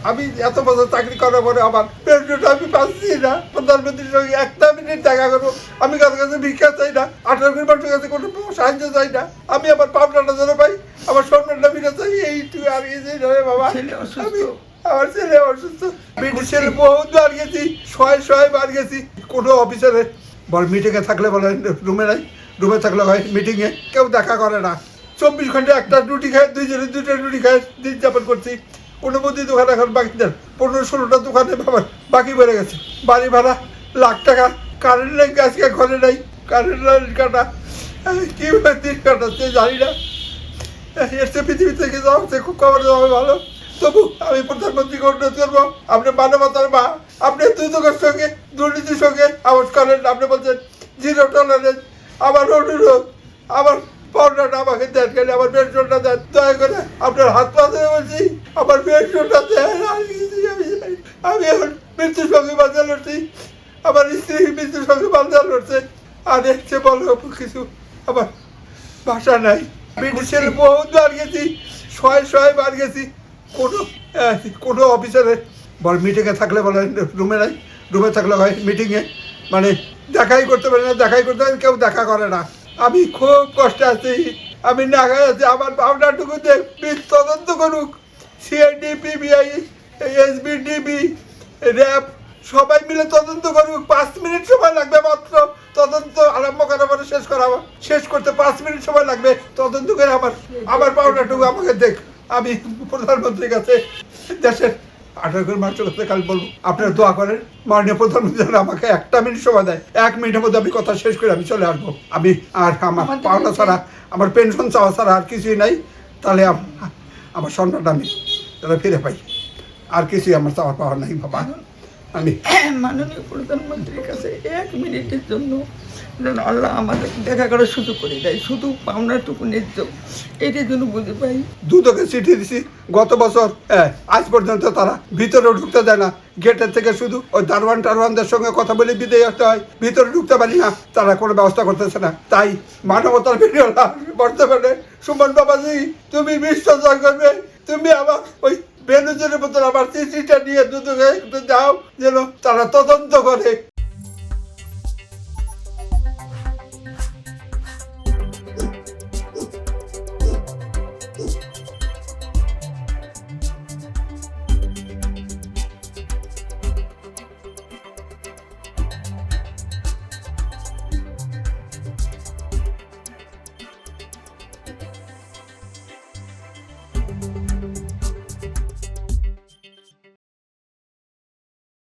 আমি এত বছর চাকরি করার পরে আমার পেনশনটা আমি পাচ্ছি না। প্রধানমন্ত্রীর সঙ্গে একটা মিনিট দেখা করবো, আমি কারোর কাছে ভিক্ষা চাই না, 18 মানুষের কাছে কোনো সাহায্য চাই না, আমি আমার পাবনাটা যেন পাই, আমার সম্মানটা ফিরে চাই, এইটুকু আর কিছু নয় বাবা। আমি আমার ছেলে অসুস্থ, বিটির ছেলে বহুত বার গেছি, শয়ে বার গেছি। কোনো অফিসারে বল মিটিংয়ে থাকলে বলে রুমে নাই, রুমে থাকলে হয় মিটিংয়ে, কেউ দেখা করে না। 24 ঘন্টা একটা রুটি খায়, দুইটা রুটি খায় দিন যাপন করছি। অনুমতি দোকান এখন বাকি দেন, 15-16টা দোকানে বাবার বাকি বেড়ে গেছে। বাড়ি ভাড়া লাখ টাকা, কারেন্ট নেই, আজকে ঘরে নেই, কারেন্ট লাইন কাটা, কীভাবে দিন কাটাচ্ছে জানি না। এসে পৃথিবী থেকে যাওয়া হচ্ছে, খুব খবর দেওয়া ভালো। তবু আমি প্রধানমন্ত্রীকে অনুরোধ করবো, আপনি মানবতার মা, আপনি দুদকের সঙ্গে দুর্নীতির সঙ্গে আওয়াজ করেন। আপনি বলছেন 0 টলারেন্স। আমার অনুরোধ, আমার পাওনাটা আমাকে দেন, গেলে আমার পেনশনটা দেন, দয়া করে আপনার হাত পা ধরে বলছি, আমার পেনশনটা দেন। আমি এখন মৃত্যুর সঙ্গে বাঁধা লড়ছি, আমার স্ত্রী মৃত্যুর সঙ্গে বাঁধা লড়ছে, আর এসছে বলো কিছু আমার ভাষা নাই। ব্রিটিশের বহুত বার গেছি, শয়ে বার গেছি। কোনো অফিসারে বল মিটিংয়ে থাকলে বলে রুমে নাই, রুমে থাকলে হয় মিটিংয়ে, মানে দেখাই করতে পারে না, দেখাই করতে পারে, কেউ দেখা করে না। আমি খুব কষ্টে আছি, আমি নাগায় আছি। আমার ভাবনাটুকু তদন্ত করুক, সিআইডি, পিবিআই, এসবিডিবি, র্যাব সবাই মিলে তদন্ত করুক। 5 মিনিট সময় লাগবে মাত্র তদন্ত আরম্ভ করার পরে শেষ করতে 5 মিনিট সময় লাগবে। তদন্ত করে আমার পাওনাটুকু আমাকে দেখ। আমি প্রধানমন্ত্রীর কাছে, দেশের 18 মানুষের কাছে কাল বলবো, আপনারা দোয়া করেন মাননীয় প্রধানমন্ত্রী যেন আমাকে 1 মিনিট সময় দেয়। 1 মিনিটের মধ্যে আমি কথা শেষ করে আমি চলে আসবো। আমি আর আমার পাওনা ছাড়া, আমার পেনশন চাওয়া ছাড়া আর কিছুই নাই। তাহলে আমার সম্মানটা আমি তাহলে ফিরে পাই, আর কিছুই আমার চাওয়ার পাওয়ার নাই বাবা। আমি মাননীয় প্রধানমন্ত্রীর কাছে 1 মিনিটের জন্য যেন আল্লাহ আমাদের দেখা করার সুযোগ করে দেয়, শুধু পাওনাটুকু ন্যায্য এটার জন্য বুঝে পাই। দুদকে চিঠি দিছি গত বছর, আজ পর্যন্ত তারা ভিতরে ঢুকতে দেয় না। গেটের থেকে শুধু ওই দারোয়ানদের সঙ্গে কথা বলে বিদায় আসতে হয়, ভিতরে ঢুকতে পারি না। তারা কোনো ব্যবস্থা করতেছে না। তাই মানবতার ভিডিও বর্তমানে সুমন বাবাজি, তুমি বিশ্বাস করবে, তুমি আমার ওই বেলুজের মতন আমার চিঠিটা নিয়ে দুদকে যাও, যেন তারা তদন্ত করে।